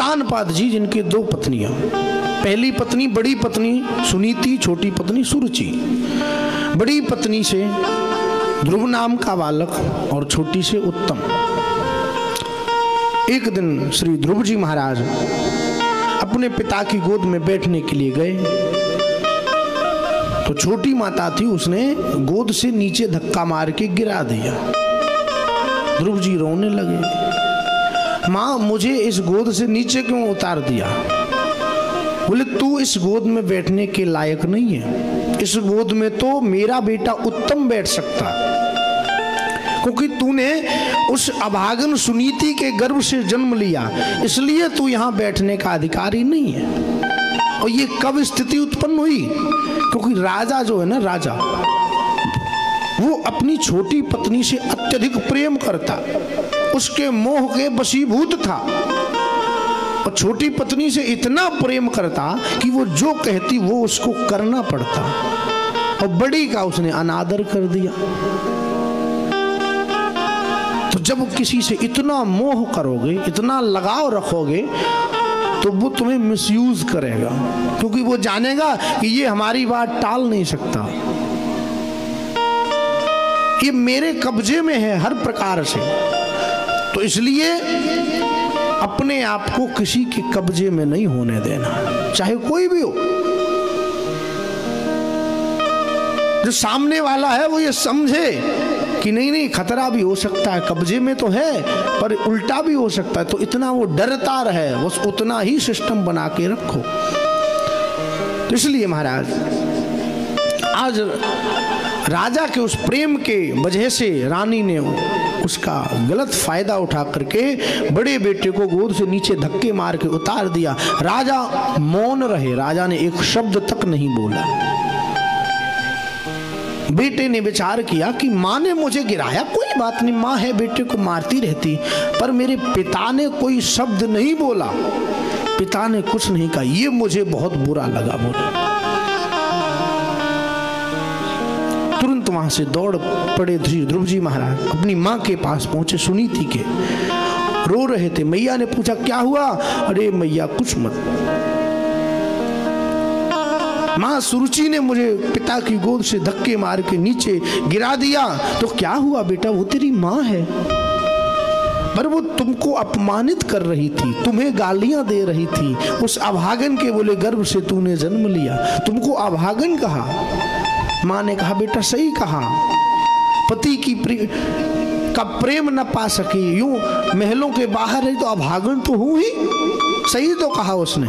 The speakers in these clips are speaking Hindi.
उत्तानपाद जी जिनके दो पत्नियां, पहली पत्नी बड़ी पत्नी सुनीति, छोटी पत्नी सुरुचि। बड़ी पत्नी से ध्रुव नाम का बालक और छोटी से उत्तम। एक दिन श्री ध्रुव जी महाराज अपने पिता की गोद में बैठने के लिए गए तो छोटी माता थी, उसने गोद से नीचे धक्का मार के गिरा दिया। ध्रुव जी रोने लगे, माँ मुझे इस गोद से नीचे क्यों उतार दिया? बोले तू इस गोद में बैठने के लायक नहीं है, इस गोद में तो मेरा बेटा उत्तम बैठ सकता, क्योंकि तूने उस अभागन सुनीति के गर्भ से जन्म लिया, इसलिए तू यहाँ बैठने का अधिकारी नहीं है। और ये कब स्थिति उत्पन्न हुई? क्योंकि राजा जो है ना, राजा वो अपनी छोटी पत्नी से अत्यधिक प्रेम करता, उसके मोह के वशीभूत था और छोटी पत्नी से इतना प्रेम करता कि वो जो कहती वो उसको करना पड़ता, और बड़ी का उसने अनादर कर दिया। तो जब किसी से इतना मोह करोगे, इतना लगाव रखोगे, तो वो तुम्हें मिसयूज करेगा, क्योंकि वो जानेगा कि ये हमारी बात टाल नहीं सकता, ये मेरे कब्जे में है हर प्रकार से। तो इसलिए अपने आप को किसी के कब्जे में नहीं होने देना, चाहे कोई भी हो। जो सामने वाला है वो ये समझे कि नहीं नहीं खतरा भी हो सकता है, कब्जे में तो है पर उल्टा भी हो सकता है, तो इतना वो डरता रहे, बस उतना ही सिस्टम बना के रखो। तो इसलिए महाराज आज राजा के उस प्रेम के वजह से रानी ने उसका गलत फायदा उठा करके बड़े बेटे को गोद से नीचे धक्के मार के उतार दिया। राजा मौन रहे, राजा ने एक शब्द तक नहीं बोला। बेटे ने विचार किया कि माँ ने मुझे गिराया, कोई बात नहीं, माँ है बेटे को मारती रहती, पर मेरे पिता ने कोई शब्द नहीं बोला, पिता ने कुछ नहीं कहा, ये मुझे बहुत बुरा लगा। बोले तुरंत वहां से दौड़ पड़े ध्रुव जी महाराज, अपनी माँ के पास पहुंचे, सुनीति के, रो रहे थे। मैया ने पूछा क्या हुआ? अरे मैया कुछ मत, माँ सुरुचि ने मुझे पिता की गोद से धक्के मार के नीचे गिरा दिया। तो क्या हुआ बेटा? वो तेरी माँ है, पर वो तुमको अपमानित कर रही थी, तुम्हें गालियां दे रही थी, उस अभागन के बोले गर्भ से तूने जन्म लिया, तुमको अभागन कहा। माँ ने कहा बेटा सही कहा, पति की का प्रेम न पा सकी, यूं महलों के बाहर है तो अभागन तो हूं ही, सही तो कहा उसने,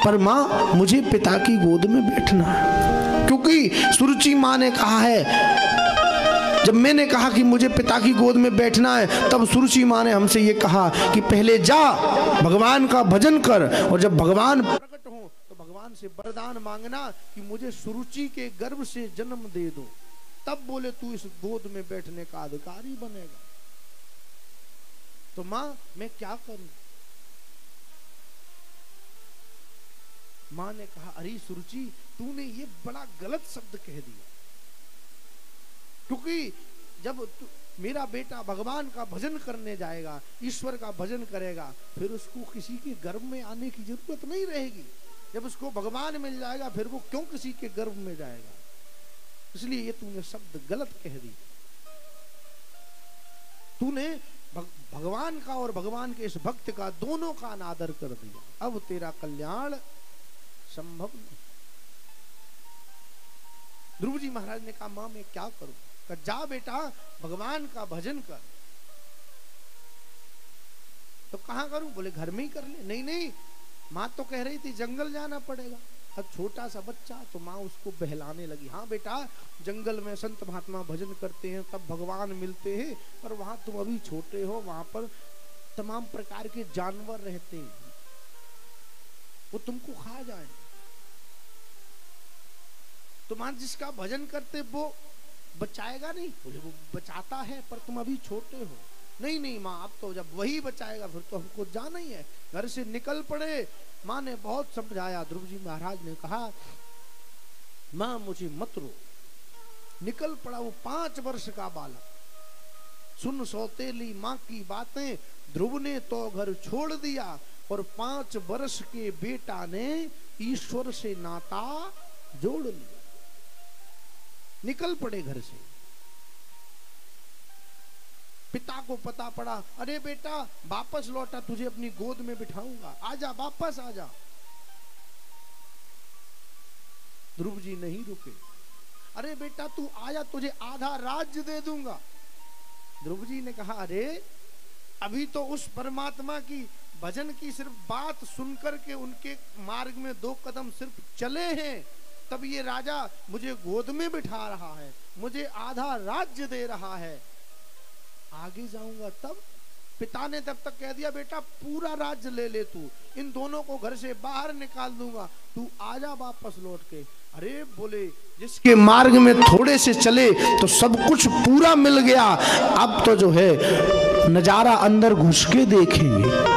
पर माँ मुझे पिता की गोद में बैठना है। क्योंकि सुरुचि माँ ने कहा है, जब मैंने कहा कि मुझे पिता की गोद में बैठना है, तब सुरुचि माँ ने हमसे ये कहा कि पहले जा भगवान का भजन कर, और जब भगवान प्रकट हो तो भगवान से वरदान मांगना कि मुझे सुरुचि के गर्भ से जन्म दे दो, तब बोले तू इस गोद में बैठने का अधिकारी बनेगा। तो माँ मैं क्या करूं? माँ ने कहा अरे सुरुचि तूने ये बड़ा गलत शब्द कह दिया, क्योंकि जब मेरा बेटा भगवान का भजन करने जाएगा, ईश्वर का भजन करेगा, फिर उसको किसी के गर्भ में आने की जरूरत नहीं रहेगी। जब उसको भगवान मिल जाएगा फिर वो क्यों किसी के गर्भ में जाएगा? इसलिए ये तूने शब्द गलत कह दी, तूने भगवान का और भगवान के इस भक्त का दोनों का अनादर कर दिया, अब तेरा कल्याण संभव नहीं। ध्रुव जी महाराज ने कहा मां मैं क्या करूं? कहा जा बेटा भगवान का भजन कर। तो कहां करूं? बोले घर में ही कर ले। नहीं नहीं, मां तो कह रही थी जंगल जाना पड़ेगा। अब छोटा सा बच्चा, तो माँ उसको बहलाने लगी, हाँ बेटा जंगल में संत महात्मा भजन करते हैं तब भगवान मिलते हैं, पर वहां तुम अभी छोटे हो, वहां पर तमाम प्रकार के जानवर रहते हैं, वो तुमको खा जाए। तो मां जिसका भजन करते वो बचाएगा नहीं? बोले वो बचाता है पर तुम अभी छोटे हो। नहीं नहीं माँ, अब तो जब वही बचाएगा फिर तो हमको जाना ही है। घर से निकल पड़े। माँ ने बहुत समझाया। ध्रुव जी महाराज ने कहा माँ मुझे मत रो। निकल पड़ा वो 5 वर्ष का बालक, सुन सौतेली माँ की बातें, ध्रुव ने तो घर छोड़ दिया और 5 वर्ष के बेटा ने ईश्वर से नाता जोड़ लिया। निकल पड़े घर से। पिता को पता पड़ा, अरे बेटा वापस लौटा, तुझे अपनी गोद में बिठाऊंगा, आजा वापस आजा। ध्रुव जी नहीं रुके, अरे बेटा तू आजा, तुझे आधा राज्य दे दूंगा। ध्रुव जी ने कहा, अरे अभी तो उस परमात्मा की भजन की सिर्फ बात सुनकर के उनके मार्ग में 2 कदम सिर्फ चले हैं, तब ये राजा मुझे गोद में बिठा रहा है, मुझे आधा राज्य दे रहा है, आगे जाऊंगा तब। पिता ने तब तक कह दिया, बेटा पूरा राज्य ले ले तू, इन दोनों को घर से बाहर निकाल दूंगा, तू आजा वापस लौट के। अरे बोले, जिसके मार्ग में थोड़े से चले तो सब कुछ पूरा मिल गया, अब तो जो है नजारा अंदर घुस के देखेंगे।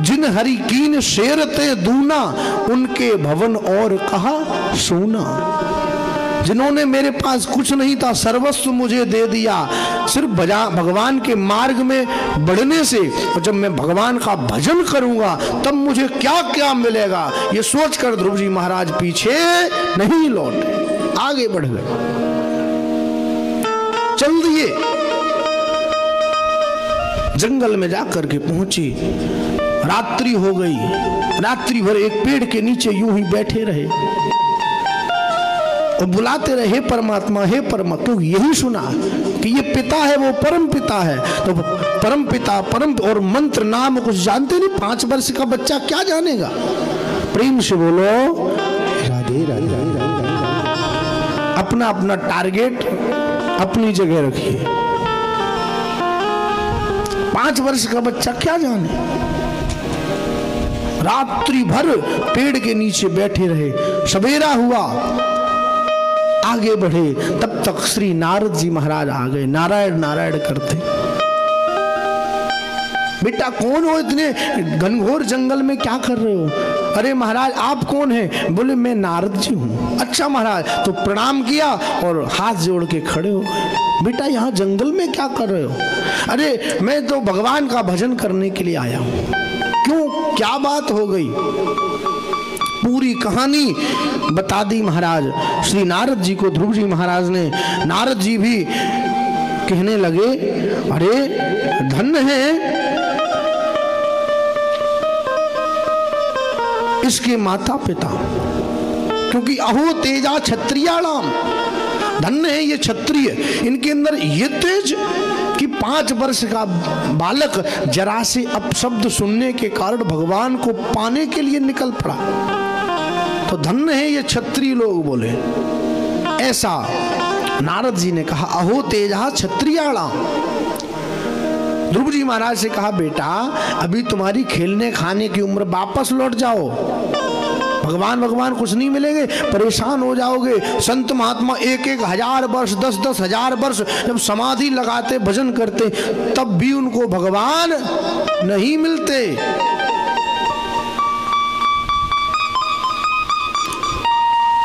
जिन हरि कीन शेरते दूना, उनके भवन और कहा सोना। जिन्होंने मेरे पास कुछ नहीं था, सर्वस्व मुझे दे दिया, सिर्फ भगवान के मार्ग में बढ़ने से, और जब मैं भगवान का भजन करूंगा तब मुझे क्या क्या मिलेगा, ये सोचकर ध्रुव जी महाराज पीछे नहीं लौटे, आगे बढ़ गए, चल दिए। जंगल में जाकर के पहुंची, रात्रि हो गई। रात्रि भर एक पेड़ के नीचे यूं ही बैठे रहे और बुलाते रहे, हे परमात्मा, हे परमात्मा, क्योंकि यही सुना कि ये पिता है, वो परम पिता है, तो परम पिता परम और मंत्र नाम कुछ जानते नहीं। 5 वर्ष का बच्चा क्या जानेगा। प्रेम से बोलो राधे राधे राधे। अपना अपना टारगेट अपनी जगह रखिए। 5 वर्ष का बच्चा क्या जाने। रात्रि भर पेड़ के नीचे बैठे रहे। सवेरा हुआ, आगे बढ़े, तब तक श्री नारद जी महाराज आ गए, नारायण नारायण करते। बेटा कौन हो, इतने घनघोर जंगल में क्या कर रहे हो। अरे महाराज आप कौन हैं। बोले मैं नारद जी हूँ। अच्छा महाराज, तो प्रणाम किया और हाथ जोड़ के खड़े हो गए। बेटा यहाँ जंगल में क्या कर रहे हो। अरे मैं तो भगवान का भजन करने के लिए आया हूँ। क्यों, क्या बात हो गई। पूरी कहानी बता दी महाराज श्री नारद जी को। ध्रुव जी महाराज ने, नारद जी भी कहने लगे, अरे धन्य है इसके माता पिता, क्योंकि अहो तेजा क्षत्रियाणाम, धन्य है ये क्षत्रिय, इनके अंदर ये तेज कि 5 वर्ष का बालक जरा से अपशब्द सुनने के कारण भगवान को पाने के लिए निकल पड़ा। तो धन्य है ये क्षत्रिय लोग। बोले ऐसा नारद जी ने कहा, अहो तेजा क्षत्रियाणाम। ध्रुव जी महाराज से कहा, बेटा अभी तुम्हारी खेलने खाने की उम्र, वापस लौट जाओ। भगवान भगवान कुछ नहीं मिलेंगे, परेशान हो जाओगे। संत महात्मा 1-1 हजार वर्ष, 10-10 हजार वर्ष जब समाधि लगाते भजन करते, तब भी उनको भगवान नहीं मिलते।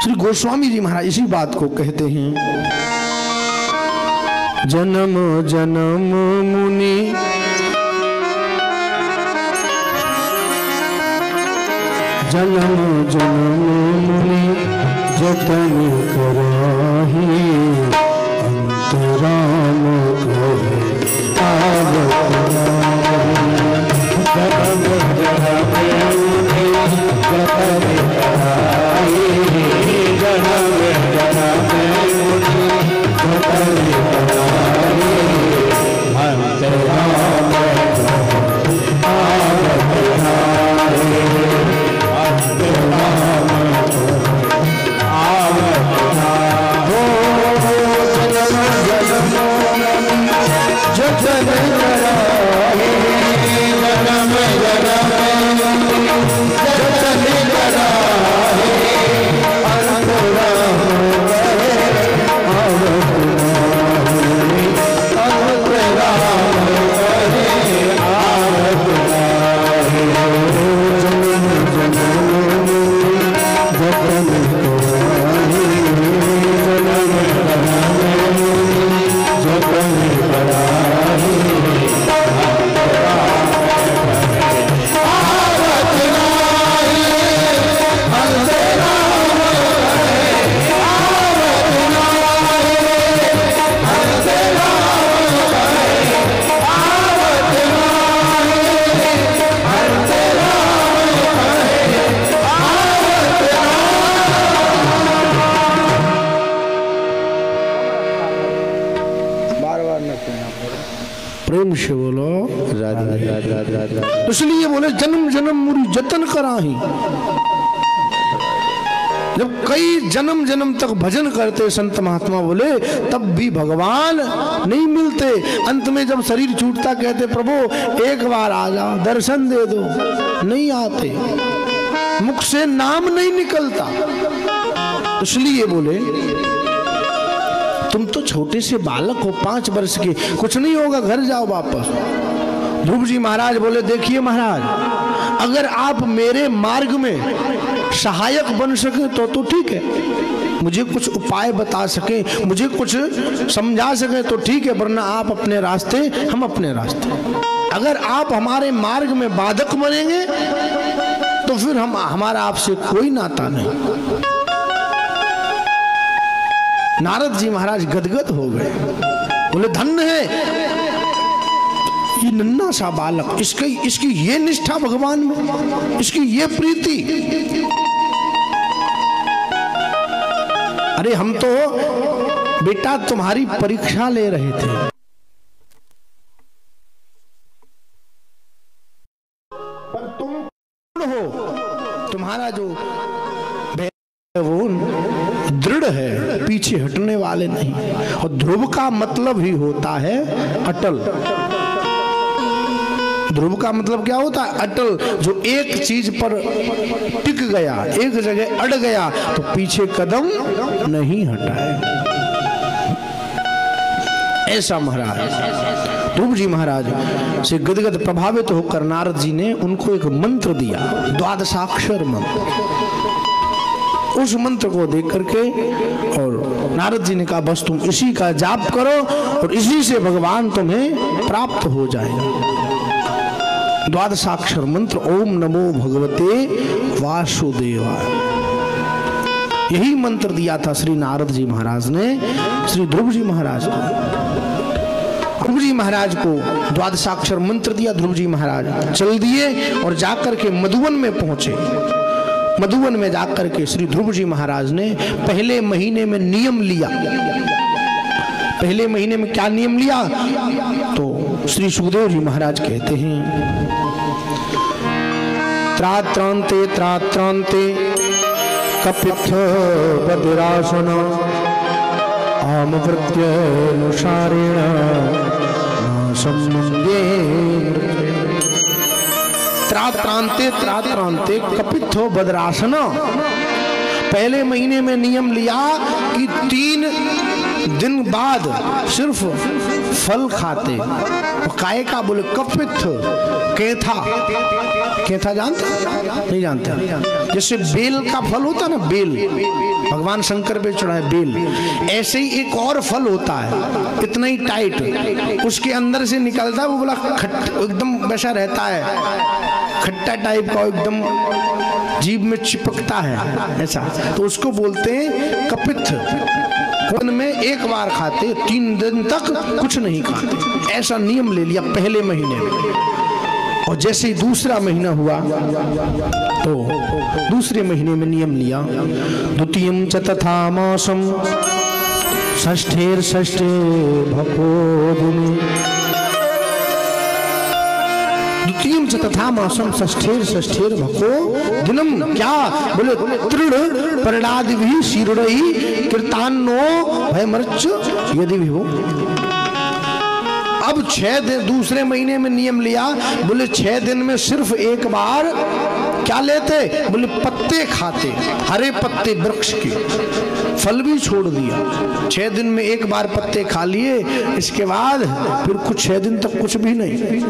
श्री गोस्वामी जी महाराज इसी बात को कहते हैं, जन्म जन्म मुनि जन्म जन्म मुनि जतन कराही, अंतराम करे आवत जन्म जन्म मुनि जतन कराही, जन्म जन्म मुनि जतन कराही, अंतराम करे आवत तो इसलिए बोले जन्म जन्म मुरी जतन कराही। जब कई जन्म जन्म तक भजन करते संत महात्मा बोले तब भी भगवान नहीं मिलते। अंत में जब शरीर छूटता कहते प्रभु एक बार आ जाओ, दर्शन दे दो। नहीं आते, मुख से नाम नहीं निकलता। इसलिए बोले तुम तो छोटे से बालक हो, 5 वर्ष के, कुछ नहीं होगा, घर जाओ वापस। ध्रुव जी महाराज बोले देखिए महाराज, अगर आप मेरे मार्ग में सहायक बन सके तो ठीक है, मुझे कुछ उपाय बता सके, मुझे कुछ समझा सके तो ठीक है, वरना आप अपने रास्ते, हम अपने रास्ते। अगर आप हमारे मार्ग में बाधक बनेंगे तो फिर हमारा आपसे कोई नाता नहीं। नारद जी महाराज गदगद हो गए, बोले धन्य है ये नन्हा सा बालक, इसकी ये निष्ठा भगवान में, इसकी ये प्रीति। अरे हम तो बेटा तुम्हारी परीक्षा ले रहे थे, पर तुम कौन हो? तुम्हारा जो वो दृढ़ है, पीछे हटने वाले नहीं। और ध्रुव का मतलब ही होता है अटल। ध्रुव का मतलब क्या होता है? अटल। जो एक चीज पर टिक गया, एक जगह अड़ गया तो पीछे कदम नहीं हटाए। ऐसा महाराज ध्रुव जी महाराज से गदगद प्रभावित होकर नारद जी ने उनको एक मंत्र दिया, द्वादशाक्षर मंत्र। उस मंत्र को देख करके और नारद जी ने कहा बस तुम इसी का जाप करो और इसी से भगवान तुम्हें प्राप्त हो जाएगा। द्वादशाक्षर मंत्र ओम नमो भगवते वासुदेवाय, यही मंत्र दिया था श्री नारद जी महाराज ने श्री ध्रुव जी महाराज को। ध्रुव जी महाराज को द्वादशाक्षर मंत्र दिया। ध्रुव जी महाराज चल दिए और जाकर के मधुवन में पहुंचे। मधुवन में जाकर के श्री ध्रुव जी महाराज ने पहले महीने में नियम लिया। पहले महीने में क्या नियम लिया? तो श्री सुखदेव जी महाराज कहते हैं त्रात्रांते त्रात्रांते कपित्थ बदिरासन आम प्रत्यनुसारेण संबंधे त्रात्रांते त्रात्रांते कपित्थो बद्रासन। पहले महीने में नियम लिया कि 3 दिन बाद सिर्फ फल खाते। काय का बोले कपित्थ, केथा। केथा जानते? नहीं जानते। जैसे बेल का फल होता ना, बेल भगवान शंकर पे चढ़ा है बेल, ऐसे ही एक और फल होता है इतना ही टाइट, उसके अंदर से निकलता है, वो बोला एकदम वैसा रहता है, खट्टा टाइप का, एकदम जीभ में चिपकता है ऐसा, तो उसको बोलते हैं कपित्थ। दिन में एक बार खाते, 3 दिन तक कुछ नहीं खाते। ऐसा नियम ले लिया पहले महीने में। और जैसे ही दूसरा महीना हुआ तो दूसरे महीने में नियम लिया द्वितीयं च तथा मासं षष्ठेर षष्ठे भकोदिने। द्वितीयं च तथा मासं षष्ठेर षष्ठेर भको दिनम। क्या बोले? तृण परिणादिभिः शीर्णैः कृतान्नो भयमर्च यदि विभो। अब 6 दिन दूसरे महीने में नियम लिया, बोले 6 दिन में सिर्फ एक बार क्या लेते? बोले पत्ते खाते, हरे पत्ते वृक्ष के। फल भी छोड़ दिया, 6 दिन में एक बार पत्ते खा लिए, इसके बाद फिर कुछ 6 दिन तक कुछ भी नहीं।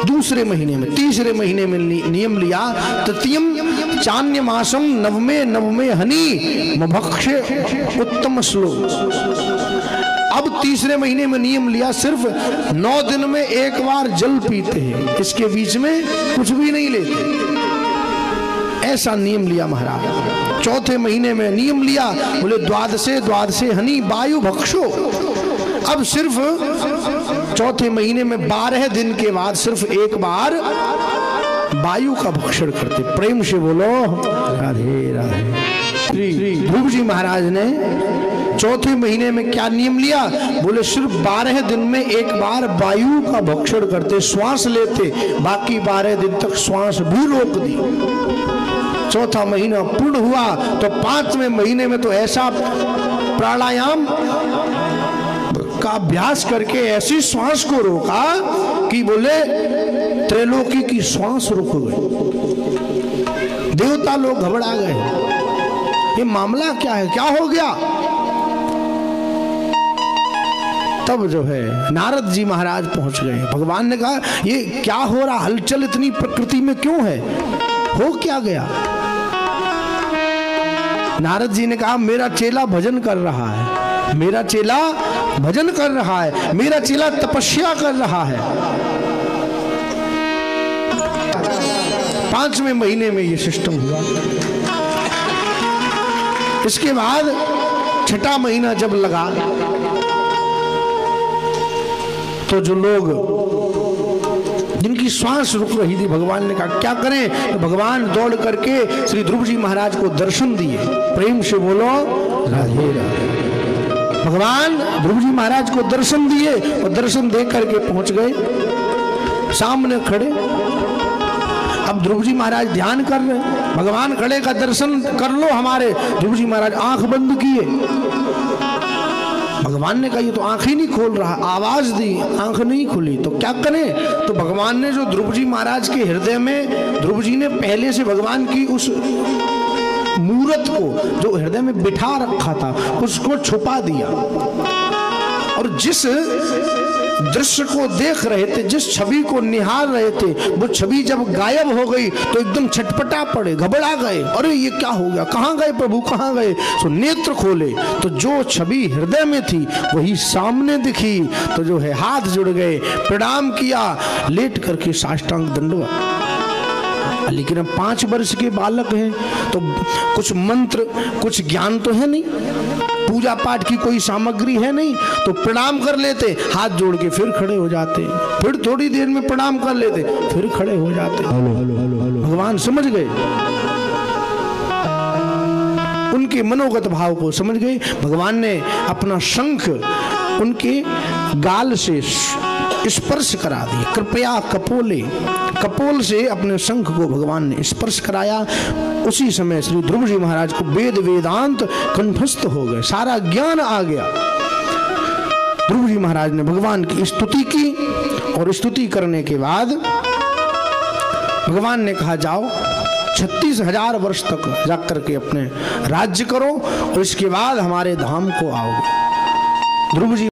दूसरे महीने में, तीसरे महीने में नियम लिया तृतीयम चान्य मासम नवमे हनी मभक्षे उत्तम श्लोक। अब तीसरे महीने में नियम लिया सिर्फ 9 दिन में एक बार जल पीते हैं, इसके बीच में कुछ भी नहीं लेते। ऐसा नियम लिया महाराज। चौथे महीने में नियम लिया, बोले द्वादशे हनी वायु भक्षो। अब सिर्फ चौथे महीने में 12 दिन के बाद सिर्फ एक बार वायु का भक्षण करते। प्रेम से बोलो राधे राधे। श्री ध्रुव जी महाराज ने चौथे महीने में क्या नियम लिया? बोले सिर्फ 12 दिन में एक बार वायु का भक्षण करते, श्वास लेते, बाकी 12 दिन तक श्वास भी रोक दी। चौथा महीना पूर्ण हुआ तो 5वें महीने में तो ऐसा प्राणायाम का अभ्यास करके ऐसी श्वास को रोका कि बोले त्रैलोकी की श्वास रुक गई। देवता लोग घबरा गए, ये मामला क्या है, क्या हो गया? तब जो है नारद जी महाराज पहुंच गए। भगवान ने कहा ये क्या हो रहा, हलचल इतनी प्रकृति में क्यों है, हो क्या गया? नारद जी ने कहा मेरा चेला भजन कर रहा है, मेरा चेला भजन कर रहा है, मेरा चेला तपस्या कर रहा है। 5वें महीने में ये सिस्टम हुआ। इसके बाद 6ठा महीना जब लगा तो जो लोग जिनकी श्वास रुक रही थी, भगवान ने कहा क्या करें? तो भगवान दौड़ करके श्री ध्रुव जी महाराज को दर्शन दिए। प्रेम से बोलो राधे राधे। भगवान ध्रुव जी महाराज को दर्शन दिए और दर्शन दे करके पहुंच गए सामने खड़े। अब ध्रुव जी महाराज ध्यान कर रहे, भगवान खड़े का दर्शन कर लो हमारे। ध्रुव जी महाराज आंख बंद किए। भगवान ने कहा ये तो आंख ही नहीं खोल रहा, आवाज दी आंख नहीं खुली, तो क्या करें? तो भगवान ने जो ध्रुव जी महाराज के हृदय में, ध्रुव जी ने पहले से भगवान की उस मूर्त को जो हृदय में बिठा रखा था उसको छुपा दिया। और जिस दृश्य को देख रहे थे, जिस छवि को निहार रहे थे, वो छवि जब गायब हो गई तो एकदम छटपटा पड़े, घबरा गए। अरे ये क्या हो गया, कहाँ गए प्रभु, कहाँ गए? तो नेत्र खोले तो जो छवि हृदय में थी वही सामने दिखी। तो जो है हाथ जुड़ गए, प्रणाम किया, लेट करके साष्टांग दंडवत। लेकिन अब 5 वर्ष के बालक हैं तो कुछ मंत्र, कुछ ज्ञान तो है नहीं, पूजा पाठ की कोई सामग्री है नहीं, तो प्रणाम कर लेते, हाथ जोड़ के फिर खड़े हो जाते, फिर थोड़ी देर में प्रणाम कर लेते, फिर खड़े हो जाते। भगवान समझ गए, उनके मनोगत भाव को समझ गए। भगवान ने अपना शंख उनके गाल से स्पर्श करा दिया। कृपया कपोले, कपोल से अपने शंख को भगवान ने स्पर्श कराया। उसी समय श्री ध्रुव जी महाराज को वेद वेदांत कंठस्थ हो गए, सारा ज्ञान आ गया। ध्रुव जी महाराज ने भगवान की स्तुति की और स्तुति करने के बाद भगवान ने कहा जाओ 36,000 वर्ष तक जाकर के अपने राज्य करो और इसके बाद हमारे धाम को आओगे। ध्रुव जी